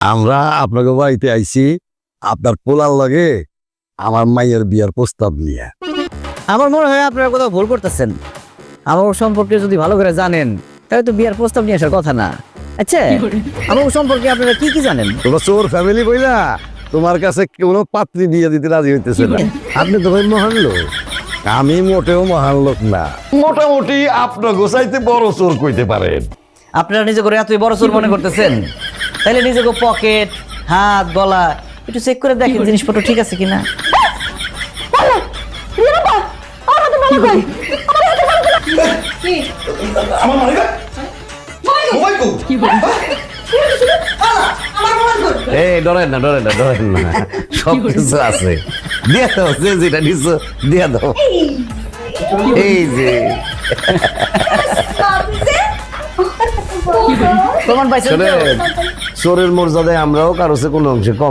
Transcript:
আমরা আপনাকে বাড়িতে আইছি আপনার পোলার লগে আমার মায়ের বিয়ার প্রস্তাব নিয়ে। আমার মনে হয় আপনারা কোথাও ভুল করতেছেন। আমার সম্পর্কে যদি ভালো করে জানেন তাহলে তো বিয়ার প্রস্তাব নিয়ে আসার কথা না। আচ্ছা, আমার সম্পর্কে আপনারা কি কি জানেন? তোমার চোর ফ্যামিলি বইলা তোমার কাছে কোনো পাত্রী বিয়ে দিতে রাজি হইতেছে না। আপনি তো ভাই মহান লোক, আমি মোটেও মহান লোক না। মোটামুটি আপনার গোসাইতে বড় চোর কইতে পারেন। আপনারা নিজে করে এতই বড় চোর মনে করতেছেন, তাহলে নিজেকে পকেট, হাত, গলা একটু চেক করে দেখেন জিনিসপত্র ঠিক আছে কিনা। এই ডরেন না, ডরেন না, ডরেন না, সব কিছু আছে। দিয়ে দাও, যে যেটা নিছো দিয়ে দাও। এই যে প্রমাণ পাইছেন তো? চোরের মর্যাদায় আমরাও কারো চেয়ে কোনো অংশে কম